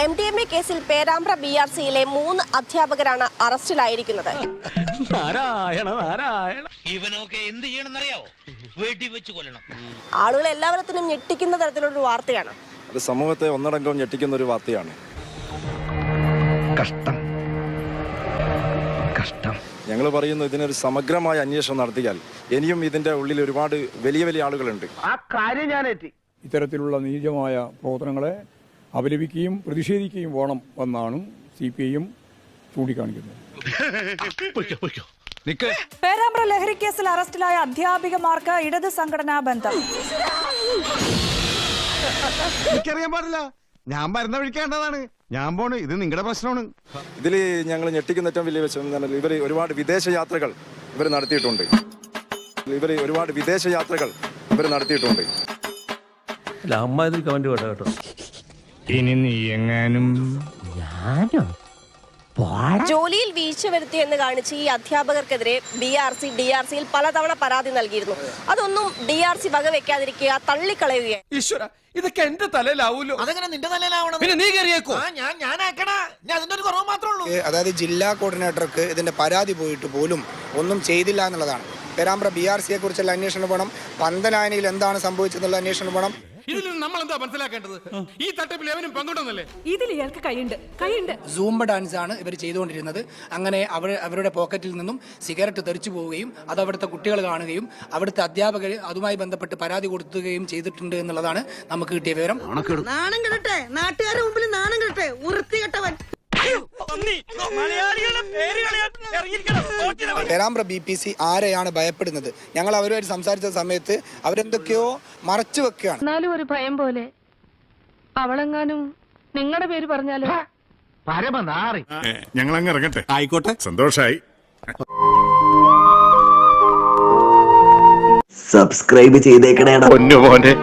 MDMA കേസിൽ പേരാമ്പ്ര BRCയിലെ 3 അധ്യാപകരാണ് അറസ്റ്റിലായിരിക്കുന്നത്. ഇവനൊക്കെ എന്ത് ചെയ്യണമെന്നറിയാവോ? വെടിവെച്ച് കൊല്ലണം. ആളുകൾ എല്ലാവരും ഞെട്ടിക്കുന്ന തരത്തിലുള്ള വാർത്തയാണ്. അത് സമൂഹത്തെ ഒന്നടങ്കം ഞെട്ടിക്കുന്ന ഒരു വാർത്തയാണ്. കഷ്ടം കഷ്ടം. ഞങ്ങൾ പറയുന്നു, ഇതിനൊരു സമഗ്രമായ അന്വേഷണം നടത്തിയാൽ ഇനിയും ഇതിന്റെ ഉള്ളിൽ ഒരുപാട് വലിയ വലിയ ആളുകളുണ്ട്. ആ കാര്യം ഞാൻ എത്തി. ഇത്തരത്തിലുള്ള നീചമായ പ്രവർത്തനങ്ങളെ അപലപിക്കുകയും പ്രതിഷേധിക്കുകയും വേണം എന്നാണ് CPIM ചൂണ്ടിക്കാണിക്കുന്നത്. പേരാമ്പ്ര ലഹരി കേസിൽ അറസ്റ്റിലായ അധ്യാപികമാർക്ക് ഇടത് സംഘടനാ ബന്ധം. എനിക്കറിയാൻ പാടില്ല, ഞാൻ മരുന്ന് ഒഴിക്കേണ്ടതാണ്, ഞാൻ പോണ്, ഇത് നിങ്ങളുടെ പ്രശ്നമാണ്. ഇതിൽ ഞങ്ങൾ ഞെട്ടിക്കുന്ന ഏറ്റവും വലിയ വിഷയം എന്ന് പറഞ്ഞാൽ ഇവർ ഒരുപാട് വിദേശ യാത്രകൾ നടത്തിയിട്ടുണ്ട്. അമ്മ ഇതിൽ കമന്റ് കേട്ടോ കേട്ടോ. ഇനി നീ എങ്ങാനും ജോലിയിൽ വീഴ്ച വരുത്തിയെന്ന് കാണിച്ച് ഈ അധ്യാപകർക്കെതിരെ DRCയിൽ പലതവണ പരാതി നൽകിയിരുന്നു. അതൊന്നും DRC വകവെക്കാതിരിക്കുക, തള്ളിക്കളയുകയാണ്. ഈശ്വര, ഇതൊക്കെ എന്റെ തലയിലാവൂലോ? അതെങ്ങനെ നിന്റെ തലയിലാവണം? പിന്നെ നീ കയറിയേക്കോ? അതിന്റെ ഒരു കുറവ് മാത്രമേ ഉള്ളൂ. അതായത് ജില്ലാ കോർഡിനേറ്റർക്ക് ഇതിന്റെ പരാതി പോയിട്ട് പോലും ഒന്നും ചെയ്തില്ല എന്നുള്ളതാണ്. പേരാമ്പ്ര BRCയെ കുറിച്ചുള്ള അന്വേഷണം വേണം. പന്തലായനിയിൽ എന്താണ് സംഭവിച്ചതെന്നുള്ള അന്വേഷണം വേണം. ഇതിൽ നമ്മൾ എന്താ മനസ്സിലാക്കേണ്ടത്? ഈ തട്ടിപ്പിൽ എവനും പങ്കെടുന്നല്ലേ? ഇതിൽ ഇയാൾക്ക് കൈയുണ്ട്. സൂംബ ഡാൻസ് ആണ് ഇവർ ചെയ്തുകൊണ്ടിരുന്നത്. അങ്ങനെ അവരുടെ പോക്കറ്റിൽ നിന്നും സിഗരറ്റ് തെറിച്ചു പോവുകയും അത് അവിടുത്തെ കുട്ടികൾ കാണുകയും അവിടുത്തെ അധ്യാപകർ അതുമായി ബന്ധപ്പെട്ട് പരാതി കൊടുക്കുകയും ചെയ്തിട്ടുണ്ട് എന്നുള്ളതാണ് നമുക്ക് കിട്ടിയ വിവരം. നാണം കെടട്ടെ, നാട്ടുകാരുടെ മുമ്പിൽ നാണം കെടട്ടെ, വൃത്തികെട്ടവൻ. പേരാമ്പ്ര BPC ആരെയാണ് ഭയപ്പെടുന്നത്? ഞങ്ങൾ അവരുമായിട്ട് സംസാരിച്ച സമയത്ത് അവരെന്തൊക്കെയോ മറച്ചു വെക്കുകയാണ്. എന്നാലും ഒരു ഭയം പോലെ. അവളെങ്ങാനും നിങ്ങളുടെ പേര് പറഞ്ഞാലോ? പരമനാറി. ഞങ്ങൾ അങ്ങ് ഇറങ്ങട്ടെ. ആയിക്കോട്ടെ, സന്തോഷായി. സബ്സ്ക്രൈബ് ചെയ്തേക്കണേടാ പൊന്നു മോനെ.